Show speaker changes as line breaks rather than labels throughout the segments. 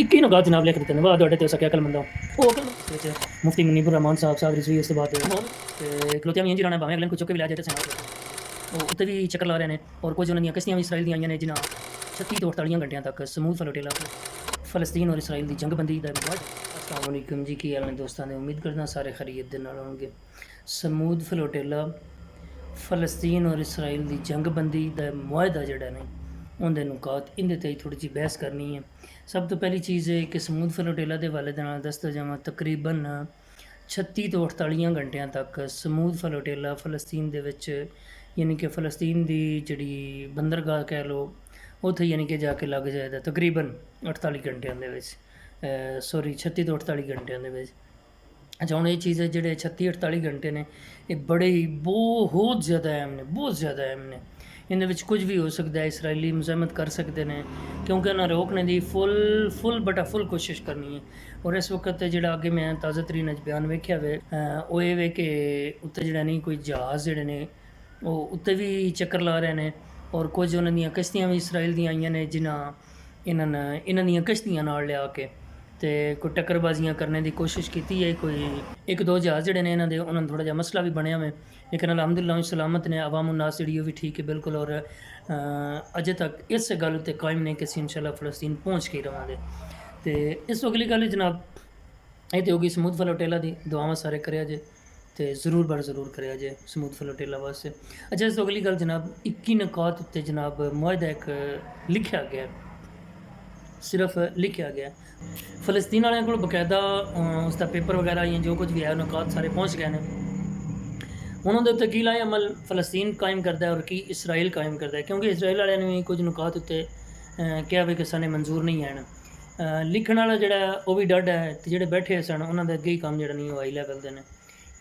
ਇੱਕ ਹੀ ਨੁਕਾਤ ਜਨਾਬ ਲਿਖ ਦਿੱਤੇ ਨੇ, ਵਾਹ ਤੁਹਾਡੇ ਤੇ ਸਕਿਆ ਅਕਲ ਮੰਦਾ ਉਹ ਅਕਲ ਵਿੱਚ ਮੁਫਤੀ ਮੁਨੀਬੁਰ ਰਹਿਮਾਨ ਸਾਹਿਬ ਰਿਜ਼ਵੀ। ਉਸ ਤੋਂ ਬਾਅਦ ਹੋਰ ਤੇ ਖਲੋਤਿਆਂ ਵੀ ਇੰਝ ਰਹਿਣਾ, ਭਾਵੇਂ ਅਗਲੇ ਨੂੰ ਚੁੱਕ ਕੇ ਵੀ ਲੈ ਜਾਏ ਤੇ ਉਹ ਉੱਤੇ ਵੀ ਚੱਕਰ ਲਾ ਰਹੇ ਨੇ। ਔਰ ਕੁਝ ਉਹਨਾਂ ਦੀਆਂ ਕਿਸ਼ਤੀਆਂ ਵੀ ਇਸਰਾਈਲ ਦੀਆਂ ਆਈਆਂ ਨੇ, ਜਿਨ੍ਹਾਂ 36 ਤੋਂ 48 ਘੰਟਿਆਂ ਤੱਕ ਸਮੂਦ ਫਲੋਟੇਲਾ ਫਲਸਤੀਨ ਔਰ ਇਸਰਾਈਲ ਦੀ ਜੰਗਬੰਦੀ ਦਾ ਰਿਕਾਰਡ। अस्सलाम वालेकुम जी, की हाल ने दोस्तों ने, उम्मीद करना सारे खैरियत दे नाल होणगे। समूद फलोटेला फलस्तीन और इसराइल की जंगबंदी का मुआहदा जिहड़ा ने उनके नुकात इहदे ते थोड़ी जी बहस करनी है। सब तो पहली चीज़ है कि समूद फलोटेला के हवाले दे नाल दसदा जावां, तकरीबन 36 तो 48 घंटिया तक समूद फलोटेला फलस्तीन दे विच यानी कि फलस्तीन की जिहड़ी बंदरगाह कह लो उत्थे यानी कि जाके लग जाएगा तकरीबन 48 घंटिया दे विच, सॉरी 36 तो 48 घंटिया दे विच। अच्छा हुण ये चीज़ है जिहड़े 36-48 घंटे ने ये बड़े ही बहुत ज़्यादा अहम ने, बहुत ज़्यादा अहम ने। इहदे विच कुछ भी हो सकता है, इसराइली मज़ाहमत कर सकते हैं क्योंकि उन्हें रोकने की फुल कोशिश करनी है। और इस वक्त जिहड़ा अगे मैं ताज़ा तरीन बयान वेख्या वे वो ये वे कि उत्ते जिहड़ा नहीं कोई जहाज़ जिहड़े ने वो उत्ते भी चक्कर ला रहे हैं। और कुछ उन्हां दीयां किश्तियां भी इसराइल दी आईयां ने, जिन्हां इन्हां दीयां किश्तियां नाल लिया के तो कोई टक्करबाजियां करने की कोशिश की है। कोई एक दो जहाज़ जोड़े ने इन्होंने उन्होंने थोड़ा जहा मसला भी बनया हुए, लेकिन अलहमदुलिल्लाह सलामत ने, अवाम उन्नास जी भी ठीक है बिल्कुल। और अजे तक इस गल उत्ते कायम नहीं कि असीं इंशाअल्लाह फलस्तीन पहुँच के रहांगे। तो इस अगली गल जनाब ये तो होगी समूद फलोटेला की, दुआवां सारे करिया जे तो ज़रूर बर ज़रूर करिया जे समूद फलोटेला वास्ते। अच्छा इस अगली गल जनाब 21 नुकात उत्ते जनाब मुआहदा एक लिखा गया, सिर्फ लिखा गया। फलस्तीन वाले को बकायदा उसका पेपर वगैरह या जो कुछ भी है नुकात सारे पहुँच गए हैं। उन्होंने उत्ते की लाए अमल फलस्तीन कायम करता है और की इसराइल कायम करता है, क्योंकि इसराइल वाले ने भी कुछ नुकात उत्ते क्या भी किसा ने मंजूर नहीं है। लिखण वाला जिहड़ा वो भी डड है, तो जिहड़े बैठे सन उन्होंने अगे ही काम जिहड़ा नहीं हाई लैवल दे ने,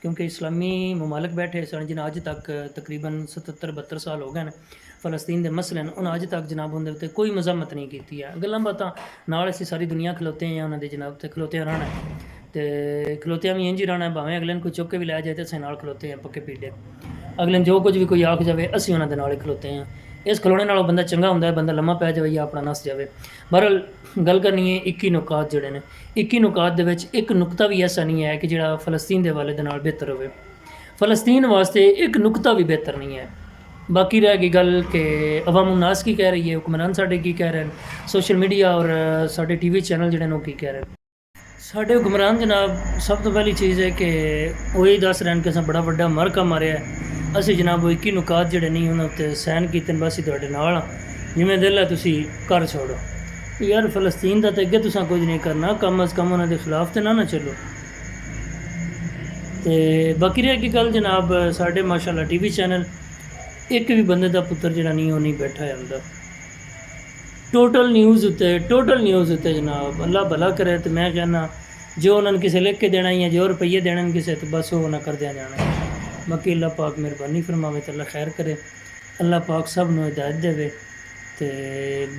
क्योंकि इस्लामी ममालक बैठे सन जिन्हें अज तक तकरीबन 77-72 साल हो गए हैं फलस्तीन के मसले ने, उन्हें अज तक जनाब उनके उत्ते कोई मज़ामत नहीं की है। गल्लां बातां नाल असीं सारी दुनिया खलोते हैं उन्होंने जनाब उत्ते खलोते रहना है, तो खलोतिया भी इंज ही रहना है, भावें अगले कोई चुक के भी लै जाए तो असीं नाल खलोते हैं पक्के पीडे। अगले जो कुछ भी कोई आख जाए असीं उन्होंने नाल ही खलोते हैं। इस खलोने नालों बंदा चंगा हुंदा है, बंदा लम्मा पै जाए या अपना नस जाए। बहरहाल गल करनी है 21 नुकात जोड़े ने, 21 नुकात दे विच एक नुकता भी ऐसा नहीं है कि जिहड़ा फलस्तीन के हवाले दे नाल बेहतर होवे। फलस्तीन वास्ते एक नुकता भी बेहतर नहीं है। बाकी रह गई गल कि अवाम उन्नास की कह रही है, हुक्मरान साडे की कह रहे हैं, सोशल मीडिया और साडे टीवी चैनल जिहड़े ने की कह रहे हैं। साडे हुक्मरान जनाब सब तो पहली चीज़ है कि वही दस रहे कि असां बड़ा वड्डा मारका मारिया, असीं जनाब वो 21 नुकात जिहड़े नहीं उन्होंने उत्ते सहन कीते, बस असीं तुहाडे नाल हां, जिवें दिल है तुसीं कर छोड़ो। यार फलस्तीन का तो अगे तुसां कुछ नहीं करना, कम अज़ कम उन्होंने खिलाफ तो ना चलो। तो बाकी रह गई गल जनाब साढ़े माशाअल्लाह टीवी चैनल एक भी बंदे का पुत्र जिहड़ा नहीं वो नहीं बैठा जाता टोटल न्यूज़ उत्ते जनाब। अल्लाह भला करे। तो मैं कहना जो उन्होंने किसी लिख के देना या जो रुपये देने किसी तो बस वो ना करदे जाना। बाकी अल्लाह पाक मेहरबानी फरमावे तो अल्लाह खैर करे, अल्लाह पाक सब नूं हिदायत देवे। तो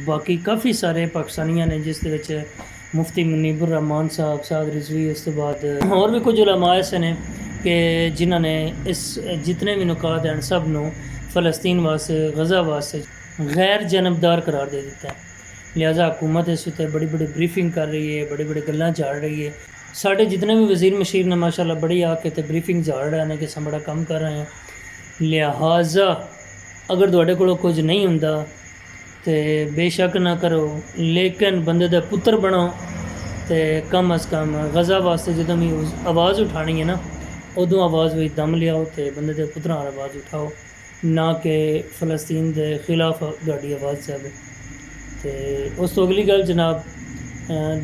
बाकी काफ़ी सारे पाकिस्तानियां ने जिस दे विच मुफ्ती मुनीबुर रहमान साहब रिजवी, उस तो बाद और भी कुछ उलमा ऐसे ने कि जिन्होंने इस जितने भी नुकात हैं सब नूं फलस्तीन वास्ते गज़ा वास्ते गैर जनबदार करार दे दिता है। लिहाजा हुकूमत इस उत्ते बड़ी बड़ी ब्रीफिंग कर रही है, बड़ी बड़ी गल्लां झाड़ रही है। साढ़े जितने भी वज़ीर मशीर ने माशाअल्लाह बड़ी आके तो ब्रीफिंग झाड़ रहे हैं कि हम बड़ा काम कर रहे हैं। लिहाजा अगर तुहाडे कोल कुछ नहीं हुंदा तो बेशक ना करो, लेकिन बंदे दा पुत्र बनो। तो कम अज़ कम गज़ा वास्ते जो भी आवाज़ उठानी है ना उदों आवाज़ भी दम लियाओ, तो बंदे दे पुत्रां आवाज़ उठाओ, ना कि फलस्तीन के खिलाफ गाड़ी आवाज़ जाए। तो उस तो अगली गल जनाब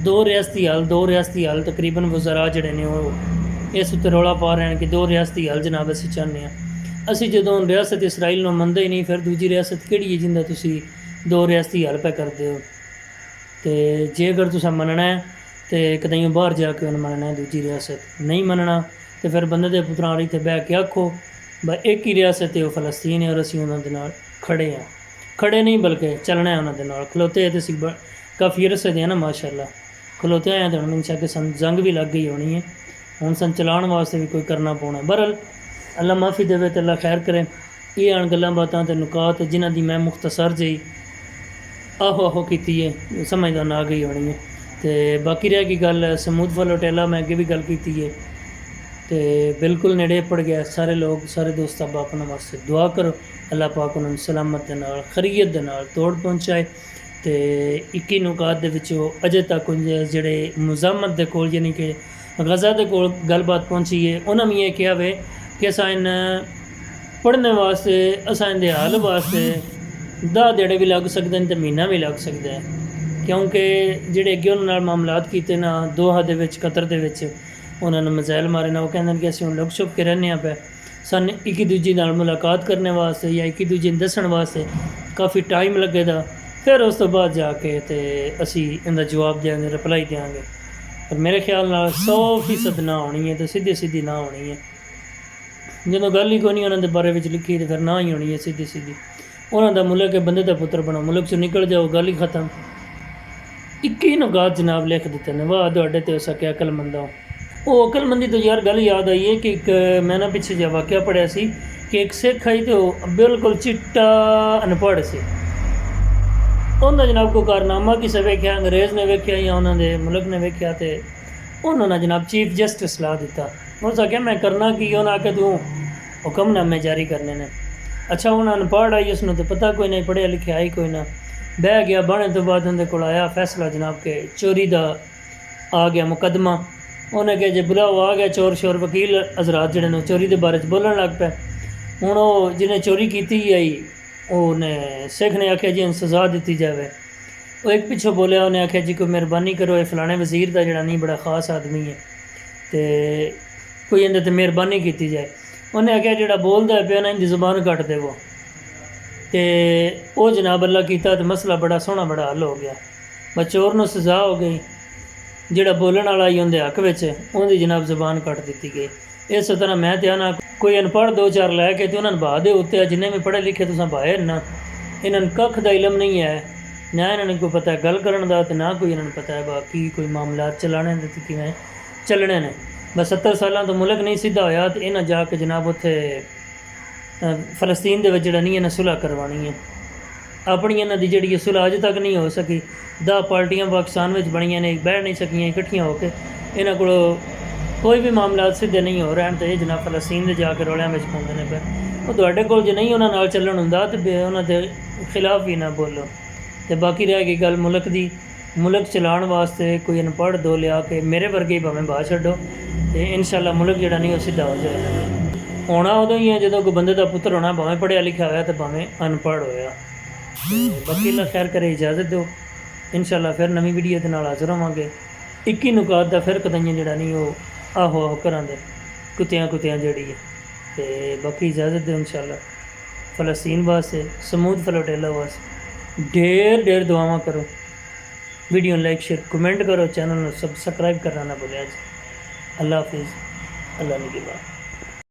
दो रियासती हल तकरीबन वज़रा जिहड़े ने वो इस उत्ते रौला पा रहे हैं कि दो रियासती हल जनाब असीं चाहते हैं। असीं जदों रियासत इसराइल नूं मनदे ही नहीं, फिर दूजी रियासत किहड़ी है जिंदा तुसीं दो रियासती हल पे करते हो। तो जे अगर तुसां मनना है तो कदई बाहर जाके उन्हें मनना है, दूजी रियासत नहीं मनना तो फिर बंदे दे पुत्रां इत्थे बह के आखो भाई एक ही रियासत है वो फलस्तीन है और असीं उन्हां दे नाल खड़े हैं। खड़े नहीं बल्कि चलना है उन्हां दे नाल, खलोते हैं तो असीं काफ़ी अरसे दे ना माशाअल्लाह खलोते हैं। तो हुण इंशा के सन जंग भी लग गई होनी है, हुण सन चलाउण वास्ते भी कोई करना पौना। बहरहाल अल्लाह माफ़ी देवे तो अल्लाह खैर करे। ये आन गल्लां बातां ते नुकात जिन्हां दी मैं मुख्तसर जी आहो की है समझदार आ गई होनी है। ਤੇ ਬਾਕੀ ਰਹਿ ਗਈ ਗੱਲ ਸਮੂਦ ਫਲੋਟੇਲਾ, ਮੈਂ ਅੱਗੇ ਵੀ ਗੱਲ ਕੀਤੀ ਹੈ ਤੇ ਬਿਲਕੁਲ ਨੇੜੇ ਪੜ ਗਿਆ। ਸਾਰੇ ਲੋਕ ਸਾਰੇ ਦੋਸਤ ਅਹਿਬਾਬ ਉਹਨਾਂ ਵਾਸਤੇ ਦੁਆ ਕਰੋ, ਅੱਲਾਹ ਪਾਕ ਉਹਨਾਂ ਨੂੰ ਸਲਾਮਤ ਦੇ ਨਾਲ ਖੈਰੀਅਤ ਦੇ ਨਾਲ ਤੋੜ ਪਹੁੰਚਾਏ। ਤੇ 21 ਨੁਕਾਤ ਦੇ ਵਿੱਚੋਂ ਅਜੇ ਤੱਕ ਜਿਹੜੇ ਮੁਜ਼ਾਮਤ ਦੇ ਕੋਲ ਯਾਨੀ ਕਿ ਗਜ਼ਾ ਦੇ ਕੋਲ ਗੱਲਬਾत पहुंची है, उन्होंने भी ये किया वे कि असा इन पढ़ने वास्ते असा इन हाल वास्ते 10 ਦਿਹਾੜੇ भी लग सकते हैं तो महीना भी लग सकता है, क्योंकि ਜਿਹੜੇ ਅੱਗੇ ਉਹਨਾਂ ਨਾਲ ਮਾਮਲਾਤ ਕੀਤੇ ਨਾ ਦੋਹਾ ਦੇ ਵਿੱਚ ਕਤਰ ਦੇ ਵਿੱਚ ਉਹਨਾਂ ਨੂੰ ਮਜ਼ਾਇਲ ਮਾਰੇ ਨਾ, ਉਹ ਕਹਿੰਦੇ ਕਿ ਅਸੀਂ ਹੁਣ ਲੁਕ ਛੁਪ ਕੇ ਰਹਿੰਦੇ ਹਾਂ ਪਏ, ਸਾਨੂੰ ਇੱਕ ਦੂਜੇ ਨਾਲ ਮੁਲਾਕਾਤ ਕਰਨ ਵਾਸਤੇ ਜਾਂ ਇੱਕ ਦੂਜੇ ਨੂੰ ਦੱਸਣ ਵਾਸਤੇ ਕਾਫੀ ਟਾਈਮ ਲੱਗੇਗਾ। ਫਿਰ ਉਸ ਤੋਂ ਬਾਅਦ ਜਾ ਕੇ ਤੇ ਅਸੀਂ ਇਹਦਾ ਜਵਾਬ ਦੇਵਾਂਗੇ, ਰਿਪਲਾਈ ਦੇਵਾਂਗੇ। ਪਰ ਮੇਰੇ ਖਿਆਲ ਨਾਲ 100% ਨਾ ਹੋਣੀ ਹੈ ਤੇ ਸਿੱਧੀ ਨਾ ਹੋਣੀ ਹੈ। ਜਦੋਂ ਗੱਲ ਹੀ ਕੋਈ ਨਹੀਂ ਉਹਨਾਂ ਦੇ ਬਾਰੇ ਵਿੱਚ ਲਿਖੀ ਤੇ ਫਿਰ ਨਾ ਹੀ ਹੋਣੀ ਹੈ ਸਿੱਧੀ। ਉਹਨਾਂ ਦਾ ਮੁਲਕ ਹੈ, ਬੰਦੇ ਦਾ ਪੁੱਤਰ ਬਣੋ, ਮੁਲਕ 'ਚੋਂ ਨਿਕਲ ਜਾਓ, ਗੱਲ ਹੀ ਖਤਮ। 21 ਨੁਕਾਤ ਜਨਾਬ ਲਿਖ ਦਿੱਤੇ ਨੇ, ਵਾਹ ਤੁਹਾਡੇ ਤੇ ਹੋ ਸਕਿਆ ਅਕਲਮੰਦਾ। ਉਹ ਅਕਲਮੰਦੀ ਤੋਂ ਯਾਰ ਗੱਲ ਯਾਦ ਆਈ ਹੈ ਕਿ ਇੱਕ ਮੈਂ ਨਾ ਪਿੱਛੇ ਜਿਹਾ ਵਾਕਿਆ ਪੜ੍ਹਿਆ ਸੀ ਕਿ ਇੱਕ ਸਿੱਖ ਆਈ ਤੇ ਉਹ ਬਿਲਕੁਲ ਚਿੱਟਾ ਅਨਪੜ੍ਹ ਸੀ। ਉਹਦਾ ਜਨਾਬ ਕੋਈ ਕਾਰਨਾਮਾ ਕਿਸੇ ਵੇਖਿਆ, ਅੰਗਰੇਜ਼ ਨੇ ਵੇਖਿਆ ਜਾਂ ਉਹਨਾਂ ਦੇ ਮੁਲਕ ਨੇ ਵੇਖਿਆ ਤੇ ਉਹਨਾਂ ਨੇ ਜਨਾਬ ਚੀਫ ਜਸਟਿਸ ਲਾ ਦਿੱਤਾ। ਉਸ ਆਖਿਆ ਮੈਂ ਕਰਨਾ ਕੀ, ਉਹਨਾਂ ਆਖਿਆ ਤੂੰ ਹੁਕਮਨਾਮੇ ਜਾਰੀ ਕਰਨੇ ਨੇ। ਅੱਛਾ ਹੁਣ ਅਨਪੜ੍ਹ ਆਈ, ਉਸਨੂੰ ਤਾਂ ਪਤਾ ਕੋਈ ਨਹੀਂ, ਪੜ੍ਹਿਆ ਲਿਖਿਆ ਹੀ ਕੋਈ ਨਾ। ਬਹਿ ਗਿਆ, ਬਾਣੇ ਤੋਂ ਬਾਅਦ ਉਹਦੇ ਕੋਲ ਆਇਆ ਫੈਸਲਾ ਜਨਾਬ ਕਿ ਚੋਰੀ ਦਾ ਆ ਗਿਆ ਮੁਕੱਦਮਾ। ਉਹਨੇ ਕਿਹਾ ਜੇ ਬੁਲਾਓ ਆ ਗਿਆ ਚੋਰ ਸ਼ੋਰ, ਵਕੀਲ ਹਜ਼ਰਾਤ ਜਿਹੜੇ ਨੇ ਚੋਰੀ ਦੇ ਬਾਰੇ 'ਚ ਬੋਲਣ ਲੱਗ ਪਏ। ਹੁਣ ਉਹ ਜਿਹਨੇ ਚੋਰੀ ਕੀਤੀ ਆਈ ਉਹਨੇ ਸਿੱਖ ਨੇ ਆਖਿਆ ਜੀ ਇਹਨੂੰ ਸਜ਼ਾ ਦਿੱਤੀ ਜਾਵੇ। ਉਹ ਇੱਕ ਪਿੱਛੋਂ ਬੋਲਿਆ, ਉਹਨੇ ਆਖਿਆ ਜੀ ਕੋਈ ਮਿਹਰਬਾਨੀ ਕਰੋ, ਇਹ ਫਲਾਣੇ ਵਜ਼ੀਰ ਦਾ ਜਿਹੜਾ ਨਹੀਂ ਬੜਾ ਖਾਸ ਆਦਮੀ ਹੈ ਤੇ ਕੋਈ ਇਹਦੇ 'ਤੇ ਮਿਹਰਬਾਨੀ ਕੀਤੀ ਜਾਏ। ਉਹਨੇ ਆਖਿਆ ਜਿਹੜਾ ਬੋਲਦਾ ਪਿਆ ਨਾ ਇਹਦੀ ਜ਼ੁਬਾਨ ਕੱਟ ਦੇਵੋ। ਤੇ ਉਹ ਜਨਾਬ ਅੱਲਾ ਕੀਤਾ ਤੇ ਮਸਲਾ ਬੜਾ ਸੋਹਣਾ ਬੜਾ ਹੱਲ ਹੋ ਗਿਆ। ਬਸ ਚੋਰ ਨੂੰ ਸਜ਼ਾ ਹੋ ਗਈ, ਜਿਹੜਾ ਬੋਲਣ ਵਾਲਾ ਹੀ ਉਹਦੇ ਹੱਕ ਵਿੱਚ ਉਹਦੀ ਜਨਾਬ ਜ਼ੁਬਾਨ ਕੱਟ ਦਿੱਤੀ ਗਈ। ਇਸ ਤਰ੍ਹਾਂ ਮੈਂ ਤੇ ਨਾ ਕੋਈ ਅਨਪੜ੍ਹ 2-4 ਲੈ ਕੇ ਤੇ ਉਹਨਾਂ ਨੂੰ ਬਾਹ ਦੇ ਉੱਤੇ ਜਿੰਨੇ ਵੀ ਪੜ੍ਹੇ ਲਿਖੇ ਤੁਸੀਂ ਬਾਹਰ ਨਾ, ਇਹਨਾਂ ਨੂੰ ਕੱਖ ਦਾ ਇਲਮ ਨਹੀਂ ਹੈ, ਨਾ ਇਹਨਾਂ ਨੂੰ ਕੋਈ ਪਤਾ ਗੱਲ ਕਰਨ ਦਾ ਤੇ ਨਾ ਕੋਈ ਇਹਨਾਂ ਨੂੰ ਪਤਾ ਹੈ ਬਾਕੀ ਕੋਈ ਮਾਮਲਾਤ ਚਲਾਣੇ ਦੇ ਤੇ ਕਿਵੇਂ ਚੱਲਣੇ ਨੇ। ਬਸ 70 ਸਾਲਾਂ ਤੋਂ ਮੁਲਕ ਨਹੀਂ ਸਿੱਧਾ ਹੋਇਆ ਤੇ ਇਹਨਾਂ ਜਾ ਕੇ ਜਨਾਬ ਉੱਥੇ ਫਲਸਤੀਨ ਦੇ ਵਿੱਚ ਜਿਹੜਾ ਨਹੀਂ ਇਹਨਾਂ ਸੁਲ੍ਹਾ ਕਰਵਾਉਣੀ ਹੈ। ਆਪਣੀ ਇਹਨਾਂ ਦੀ ਜਿਹੜੀ ਸੁਲ੍ਹਾ ਅਜੇ ਤੱਕ ਨਹੀਂ ਹੋ ਸਕੀ। 10 ਪਾਰਟੀਆਂ ਪਾਕਿਸਤਾਨ ਵਿੱਚ ਬਣੀਆਂ ਨੇ, ਬਹਿ ਨਹੀਂ ਸਕੀਆਂ ਇਕੱਠੀਆਂ ਹੋ ਕੇ। ਇਹਨਾਂ ਕੋਲ ਕੋਈ ਵੀ ਮਾਮਲਾਤ ਸਿੱਧੇ ਨਹੀਂ ਹੋ ਰਹੇ ਤੇ ਇਹ ਜਨਾਬ ਫਲਸਤੀਨ ਦੇ ਜਾ ਕੇ ਰੌਲਿਆਂ ਵਿੱਚ ਪਾਉਂਦੇ ਨੇ ਪਏ। ਉਹ ਤੁਹਾਡੇ ਕੋਲ ਜੇ ਨਹੀਂ ਉਹਨਾਂ ਨਾਲ ਚੱਲਣ ਹੁੰਦਾ ਤੇ ਉਹਨਾਂ ਦੇ ਖਿਲਾਫ ਵੀ ਨਾ ਬੋਲੋ। ਤੇ ਬਾਕੀ ਰਹਿ ਗਈ ਗੱਲ ਮੁਲਕ ਦੀ, ਮੁਲਕ ਚਲਾਉਣ ਵਾਸਤੇ ਕੋਈ ਅਨਪੜ੍ਹ ਦੋ ਲਿਆ ਕੇ ਮੇਰੇ ਵਰਗੇ ਹੀ ਭਾਵੇਂ ਬਾਹ ਛੱਡੋ ਤੇ ਇਨਸ਼ਾਅੱਲਾ ਮੁਲਕ ਜਿਹੜਾ ਨਹੀਂ ਉਹ ਸਿੱਧਾ ਹੋ ਜਾਏਗਾ। ਹੋਣਾ ਉਦੋਂ ਹੀ ਹੈ ਜਦੋਂ ਕੋਈ ਬੰਦੇ ਦਾ ਪੁੱਤਰ ਹੋਣਾ, ਭਾਵੇਂ ਪੜ੍ਹਿਆ ਲਿਖਿਆ ਹੋਇਆ ਤੇ ਭਾਵੇਂ ਅਨਪੜ੍ਹ ਹੋਇਆ। ਤੇ ਬਾਕੀ ਅੱਲਾ ਖੈਰ ਕਰੇ, ਇਜਾਜ਼ਤ ਦਿਓ। ਇਨਸ਼ਾਅੱਲਾ ਫਿਰ ਨਵੀਂ ਵੀਡੀਓ ਦੇ ਨਾਲ ਹਾਜ਼ਰ ਹੋਵਾਂਗੇ। 21 ਨੁਕਾਤ ਦਾ ਫਿਰ ਕਦਾਈਆਂ ਜਿਹੜਾ ਨਹੀਂ ਉਹ ਆਹੋ ਘਰਾਂ ਦੇ ਕੁੱਤਿਆਂ ਜਿਹੜੀ ਹੈ। ਤੇ ਬਾਕੀ ਇਜਾਜ਼ਤ ਦਿਓ ਇਨਸ਼ਾਅੱਲਾ। ਫਲਸਤੀਨ ਵਾਸਤੇ, ਸਮੂਦ ਫਲੋਟੇਲਾ ਵਾਸਤੇ ढेर दुआवां करो। वीडियो लाइक शेयर कमेंट करो, चैनल सब्सक्राइब करना ना भूलिया जी। अल्लाह हाफिज़, अल्लाह निगहबान।